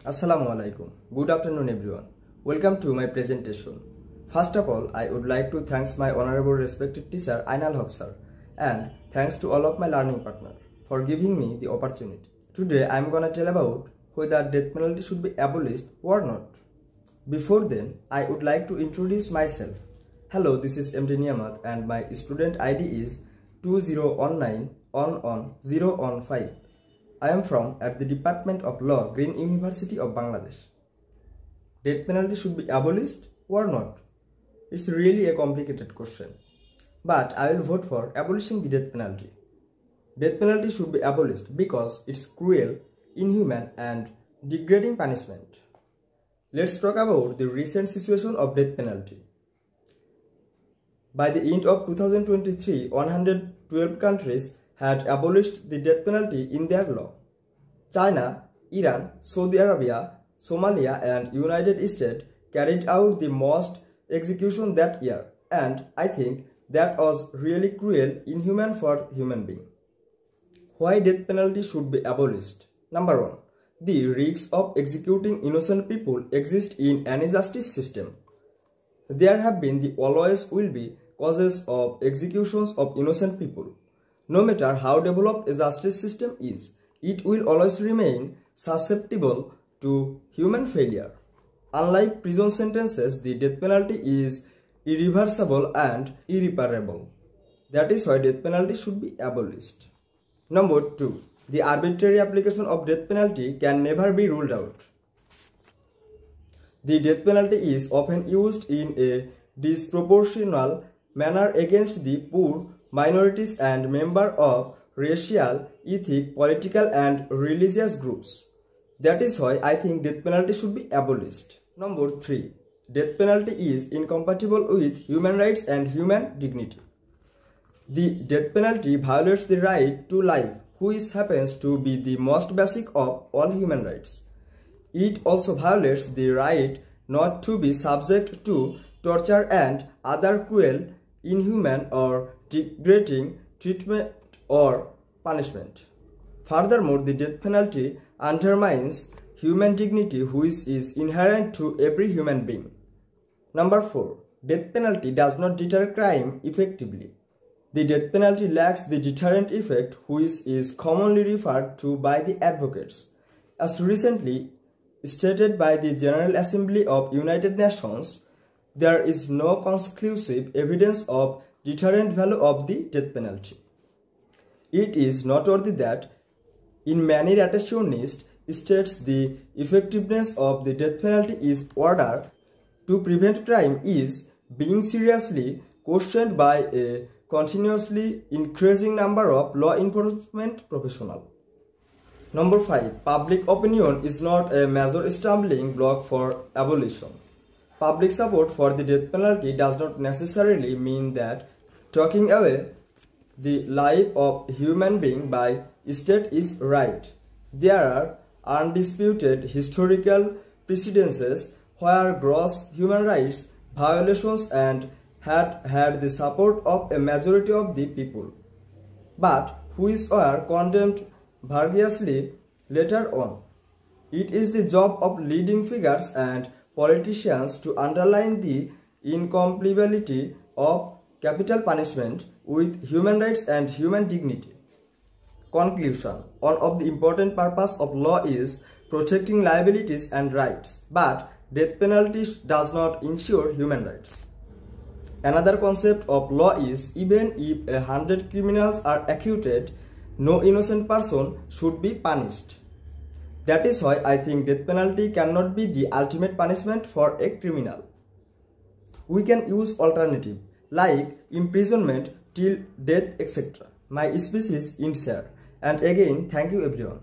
Assalamu alaikum. Good afternoon everyone. Welcome to my presentation. First of all, I would like to thank my honorable respected teacher Ainal Haq sir and thanks to all of my learning partners for giving me the opportunity. Today I am gonna tell about whether death penalty should be abolished or not. Before then, I would like to introduce myself. Hello, this is MD Niyamat and my student ID is 2019111015. I am from at the Department of Law, Green University of Bangladesh. Death penalty should be abolished or not? It's really a complicated question. But I will vote for abolishing the death penalty. Death penalty should be abolished because it's cruel, inhuman and degrading punishment. Let's talk about the recent situation of death penalty. By the end of 2023, 112 countries had abolished the death penalty in their law. China, Iran, Saudi Arabia, Somalia and United States carried out the most execution that year, and I think that was really cruel, inhuman for human being. Why death penalty should be abolished? Number 1. The risks of executing innocent people exist in any justice system. There have been the always will be causes of executions of innocent people. No matter how developed a justice system is, it will always remain susceptible to human failure. Unlike prison sentences, the death penalty is irreversible and irreparable. That is why death penalty should be abolished. Number 2. The arbitrary application of death penalty can never be ruled out. The death penalty is often used in a disproportional manner against the poor, minorities and members of racial, ethnic, political and religious groups. That is why I think death penalty should be abolished. Number 3. Death penalty is incompatible with human rights and human dignity. The death penalty violates the right to life, which happens to be the most basic of all human rights. It also violates the right not to be subject to torture and other cruel, inhuman or degrading treatment or punishment. Furthermore, the death penalty undermines human dignity, which is inherent to every human being. Number 4. Death penalty does not deter crime effectively. The death penalty lacks the deterrent effect which is commonly referred to by the advocates. As recently stated by the General Assembly of United Nations, there is no conclusive evidence of deterrent value of the death penalty. It is noteworthy that in many retentionists states the effectiveness of the death penalty is order to prevent crime is being seriously questioned by a continuously increasing number of law enforcement professionals. Number 5. Public opinion is not a major stumbling block for abolition. Public support for the death penalty does not necessarily mean that taking away the life of human being by state is right. There are undisputed historical precedences where gross human rights violations and had the support of a majority of the people, but which were condemned variously later on. It is the job of leading figures and politicians to underline the incompatibility of capital punishment with human rights and human dignity. Conclusion. One of the important purposes of law is protecting liabilities and rights, but death penalty does not ensure human rights. Another concept of law is even if 100 criminals are acquitted, no innocent person should be punished. That is why I think death penalty cannot be the ultimate punishment for a criminal. We can use alternative like imprisonment till death, etc. My speech is ends here, and again thank you everyone.